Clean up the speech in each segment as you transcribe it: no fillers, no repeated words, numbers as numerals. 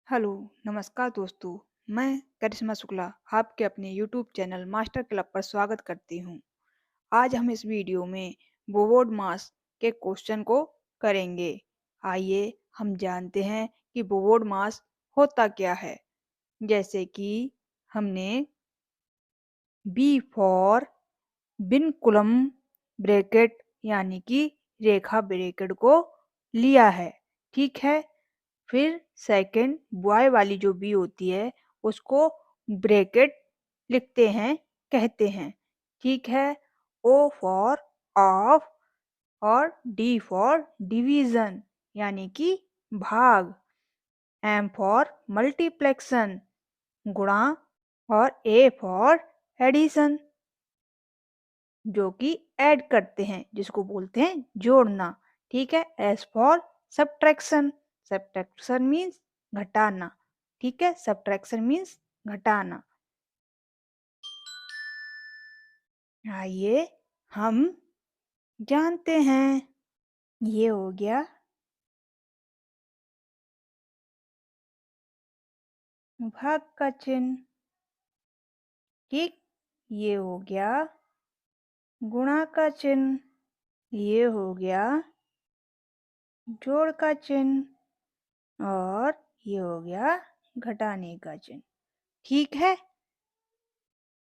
Hello, नमस्कार दोस्तों। मैं करिश्मा शुक्ला आपके अपने यूट्यूब चैनल मास्टर क्लब पर स्वागत करती हूँ। आज हम इस वीडियो में बोवर्ड मास के क्वेश्चन को करेंगे। आइए हम जानते हैं कि बोवर्ड मास होता क्या है। जैसे कि हमने बी फॉर बिनकुलम ब्रैकेट यानी कि रेखा ब्रैकेट को लिया है। ठीक है। फिर सेकंड बॉय वाली जो बी होती है उसको ब्रैकेट लिखते हैं, कहते हैं। ठीक है। ओ फॉर ऑफ और डी फॉर डिवीजन यानी कि भाग। एम फॉर मल्टीप्लेक्शन गुणा और ए फॉर एडिशन जो कि ऐड करते हैं, जिसको बोलते हैं जोड़ना। ठीक है। S for subtraction, subtraction means घटाना। ठीक है। सब्ट्रैक्शन मीन्स घटाना। आइए हम जानते हैं। ये हो गया भाग का चिन्ह। ठीक। ये हो गया गुणा का चिन्ह। ये हो गया जोड़ का चिन्ह। और ये हो गया घटाने का चिन्ह। ठीक है।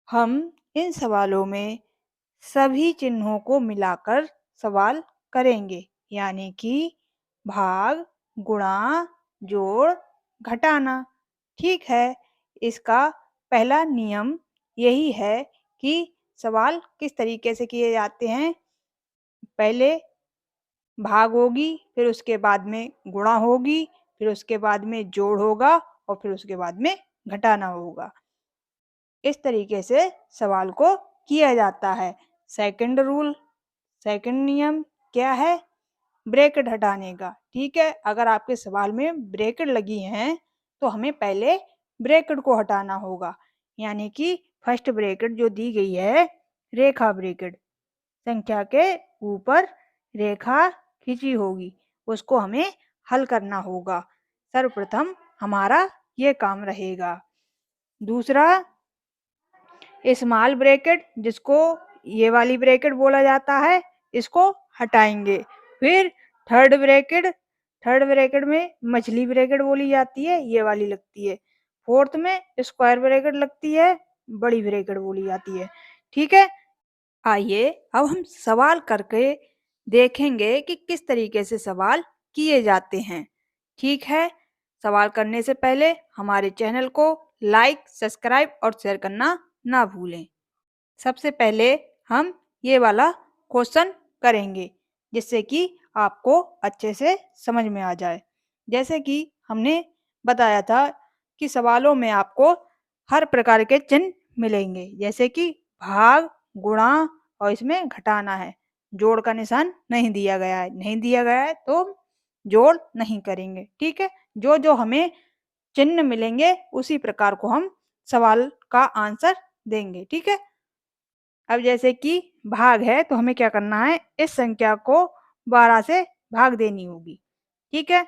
हम इन सवालों में सभी चिन्हों को मिलाकर सवाल करेंगे, यानी कि भाग, गुणा, जोड़, घटाना। ठीक है। इसका पहला नियम यही है कि सवाल किस तरीके से किए जाते हैं। पहले भाग होगी, फिर उसके बाद में गुणा होगी, फिर उसके बाद में जोड़ होगा और फिर उसके बाद में घटाना होगा। इस तरीके से सवाल को किया जाता है। सेकंड रूल, सेकंड नियम क्या है? ब्रैकेट हटाने का। ठीक है। अगर आपके सवाल में ब्रैकेट लगी हैं तो हमें पहले ब्रैकेट को हटाना होगा, यानी कि फर्स्ट ब्रैकेट जो दी गई है रेखा ब्रैकेट, संख्या के ऊपर रेखा खींची होगी, उसको हमें हल करना होगा। सर्वप्रथम हमारा ये काम रहेगा। दूसरा स्मॉल ब्रैकेट, जिसको ये वाली ब्रैकेट बोला जाता है, इसको हटाएंगे। फिर थर्ड ब्रैकेट, थर्ड ब्रैकेट में मछली ब्रैकेट बोली जाती है, ये वाली लगती है। फोर्थ में स्क्वायर ब्रैकेट लगती है, बड़ी ब्रैकेट बोली जाती है। ठीक है। आइए अब हम सवाल करके देखेंगे कि किस तरीके से सवाल किए जाते हैं। ठीक है। सवाल करने से पहले हमारे चैनल को लाइक, सब्सक्राइब और शेयर करना ना भूलें। सबसे पहले हम ये वाला क्वेश्चन करेंगे, जिससे कि आपको अच्छे से समझ में आ जाए। जैसे कि हमने बताया था कि सवालों में आपको हर प्रकार के चिन्ह मिलेंगे, जैसे कि भाग, गुणा और इसमें घटाना है। जोड़ का निशान नहीं दिया गया है, नहीं दिया गया है तो जोड़ नहीं करेंगे। ठीक है। जो जो हमें चिन्ह मिलेंगे उसी प्रकार को हम सवाल का आंसर देंगे। ठीक है। अब जैसे कि भाग है तो हमें क्या करना है, इस संख्या को 12 से भाग देनी होगी। ठीक है।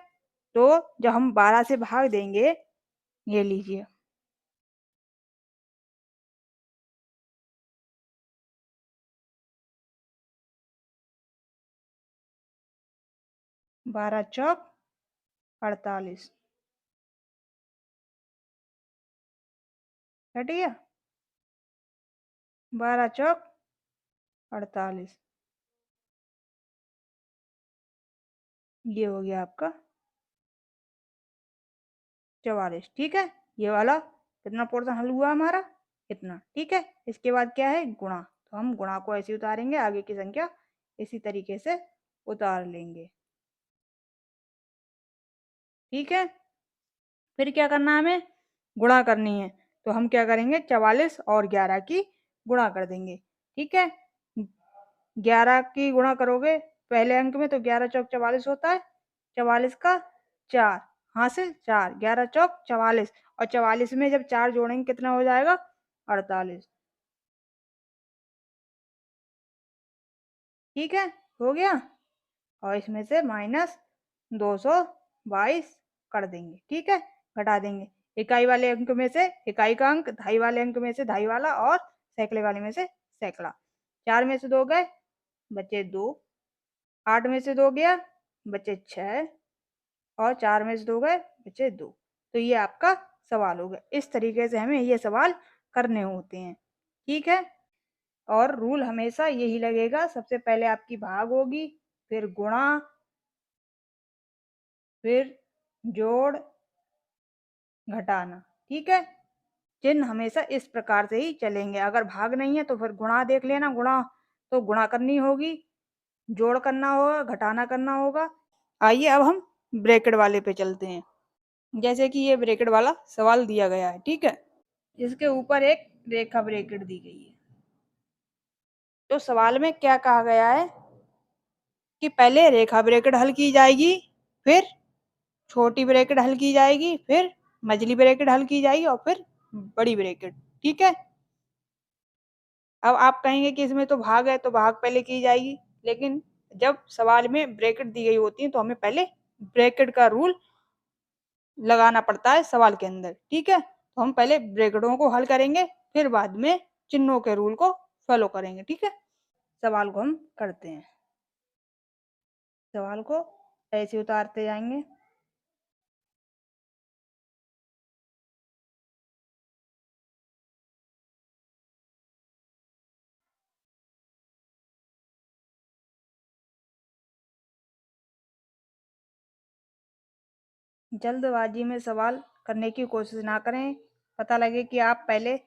तो जब हम 12 से भाग देंगे, ये लीजिए 12 चौक 48। हट गया 12 चौक 48। ये हो गया आपका 44। ठीक है। ये वाला कितना पोर्शन हल हुआ हमारा, इतना। ठीक है। इसके बाद क्या है, गुणा। तो हम गुणा को ऐसे उतारेंगे, आगे की संख्या इसी तरीके से उतार लेंगे। ठीक है। फिर क्या करना है, हमें गुणा करनी है। तो हम क्या करेंगे, 44 और 11 की गुणा कर देंगे। ठीक है। 11 की गुणा करोगे पहले अंक में तो 11 चौक 44 होता है। 44 का 4 हासिल 4, 11 चौक 44 और 44 में जब 4 जोड़ेंगे कितना हो जाएगा, 48। ठीक है। हो गया। और इसमें से माइनस 222 कर देंगे। ठीक है। घटा देंगे। इकाई वाले अंक में से इकाई का अंक, दहाई वाले अंक में से दहाई वाला और सैकड़े वाले में से सैकड़ा। 4 में से 2 गए, बचे 2। 8 में से 2 गया, बचे 6 और 4 में से 2 गए, बचे 2। तो ये आपका सवाल हो गया। इस तरीके से हमें ये सवाल करने होते हैं। ठीक है, और रूल हमेशा यही लगेगा, सबसे पहले आपकी भाग होगी, फिर गुणा, फिर जोड़, घटाना। ठीक है, चिन्ह हमेशा इस प्रकार से ही चलेंगे। अगर भाग नहीं है तो फिर गुणा देख लेना, गुणा तो गुणा करनी होगी, जोड़ करना होगा, घटाना करना होगा। आइए अब हम ब्रैकेट वाले पे चलते हैं। जैसे कि ये ब्रैकेट वाला सवाल दिया गया है, ठीक है, इसके ऊपर एक रेखा ब्रैकेट दी गई है। तो सवाल में क्या कहा गया है कि पहले रेखा ब्रैकेट हल की जाएगी, फिर छोटी ब्रैकेट हल की जाएगी, फिर मझली ब्रैकेट हल की जाएगी और फिर बड़ी ब्रैकेट। ठीक है, अब आप कहेंगे कि इसमें तो भाग है तो भाग पहले की जाएगी, लेकिन जब सवाल में ब्रैकेट दी गई होती है तो हमें पहले ब्रैकेट का रूल लगाना पड़ता है सवाल के अंदर। ठीक है, तो हम पहले ब्रैकेटों को हल करेंगे, फिर बाद में चिन्हों के रूल को फॉलो करेंगे। ठीक है, सवाल को हम करते हैं। सवाल को ऐसे उतारते जाएंगे। जल्दबाजी में सवाल करने की कोशिश ना करें। पता लगे कि आप पहले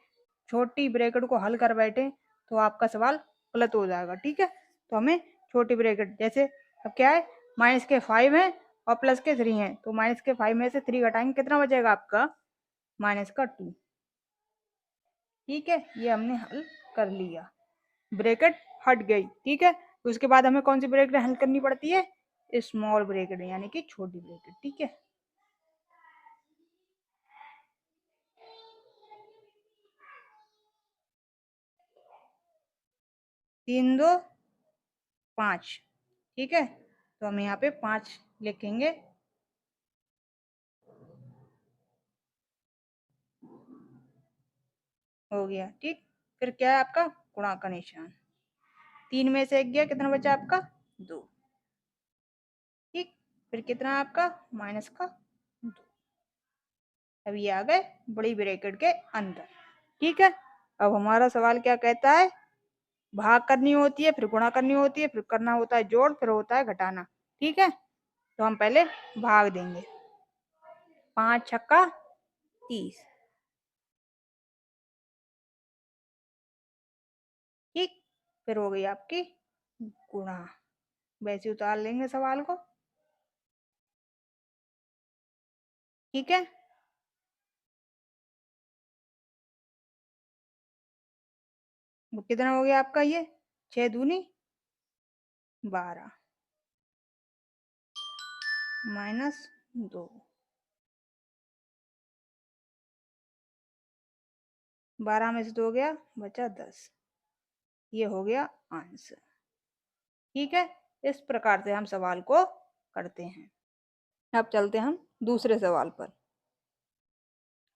छोटी ब्रैकेट को हल कर बैठे तो आपका सवाल गलत हो जाएगा। ठीक है, तो हमें छोटी ब्रैकेट, जैसे अब क्या है, माइनस के 5 है और प्लस के 3 है, तो माइनस के 5 में से 3 घटाएंगे, कितना बचेगा आपका, माइनस का 2। ठीक है, ये हमने हल कर लिया, ब्रैकेट हट गई। ठीक है, उसके बाद हमें कौन सी ब्रैकेट हल करनी पड़ती है, स्मॉल ब्रैकेट यानी कि छोटी ब्रैकेट। ठीक है, 3 2 5। ठीक है, तो हम यहाँ पे 5 लिखेंगे। हो गया। ठीक, फिर क्या है आपका गुणा का निशान, 3 में से 1 गया, कितना बचा आपका 2। ठीक, फिर कितना आपका माइनस का 2। अब ये आ गए बड़ी ब्रैकेट के अंदर। ठीक है, अब हमारा सवाल क्या कहता है, भाग करनी होती है, फिर गुणा करनी होती है, फिर करना होता है जोड़, फिर होता है घटाना। ठीक है, तो हम पहले भाग देंगे। 5 छक्का 30। ठीक, फिर हो गई आपकी गुणा। वैसे उतार लेंगे सवाल को। ठीक है, वो कितना हो गया आपका, ये 6 दूनी 12 माइनस 2। 12 में से 2 गया, बचा 10। ये हो गया आंसर। ठीक है, इस प्रकार से हम सवाल को करते हैं। अब चलते हैं हम दूसरे सवाल पर।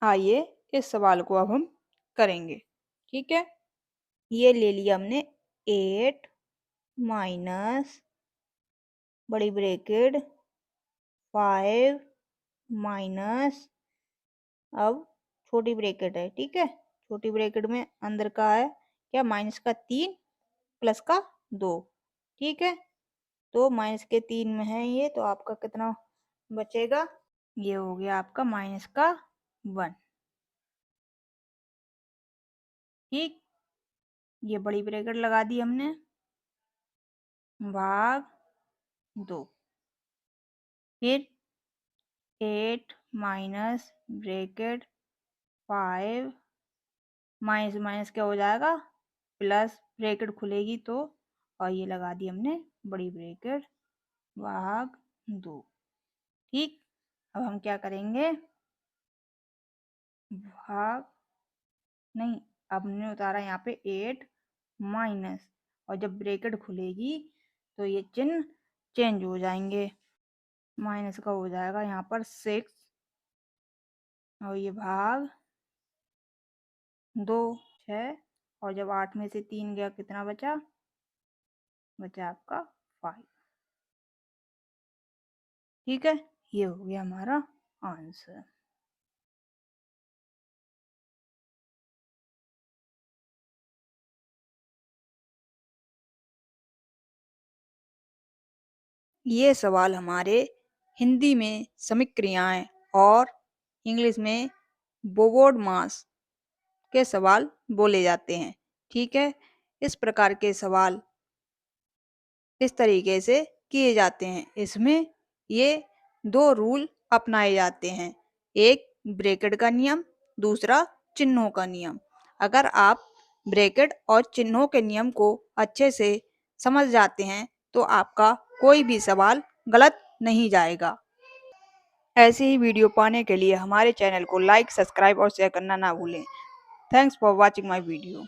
आइए इस सवाल को अब हम करेंगे। ठीक है, ये ले लिया हमने 8 माइनस बड़ी ब्रैकेट 5 माइनस, अब छोटी ब्रैकेट है। ठीक है, छोटी ब्रैकेट में अंदर का है क्या, माइनस का 3 प्लस का 2। ठीक है, तो माइनस के 3 में है ये, तो आपका कितना बचेगा, ये हो गया आपका माइनस का 1। ठीक, ये बड़ी ब्रैकेट लगा दी हमने, भाग 2। फिर 8 माइनस ब्रैकेट 5 माइनस माइनस क्या हो जाएगा, प्लस ब्रैकेट खुलेगी तो, और ये लगा दी हमने बड़ी ब्रैकेट, भाग 2। ठीक, अब हम क्या करेंगे, भाग नहीं, अब हमने उतारा यहाँ पे 8 माइनस, और जब ब्रैकेट खुलेगी तो ये चिन्ह चेंज हो जाएंगे, माइनस का हो जाएगा यहाँ पर 6 और ये भाग 2 6 और जब 8 में से 3 गया कितना बचा? बचा आपका 5। ठीक है, ये हो गया हमारा आंसर। ये सवाल हमारे हिंदी में समिक क्रियाएं और इंग्लिश में बोवर्ड मास के सवाल बोले जाते हैं। ठीक है, इस प्रकार के सवाल इस तरीके से किए जाते हैं। इसमें ये 2 रूल अपनाए जाते हैं, एक ब्रैकेट का नियम, दूसरा चिन्हों का नियम। अगर आप ब्रैकेट और चिन्हों के नियम को अच्छे से समझ जाते हैं तो आपका कोई भी सवाल गलत नहीं जाएगा। ऐसे ही वीडियो पाने के लिए हमारे चैनल को लाइक, सब्सक्राइब और शेयर करना ना भूलें। Thanks for watching my video.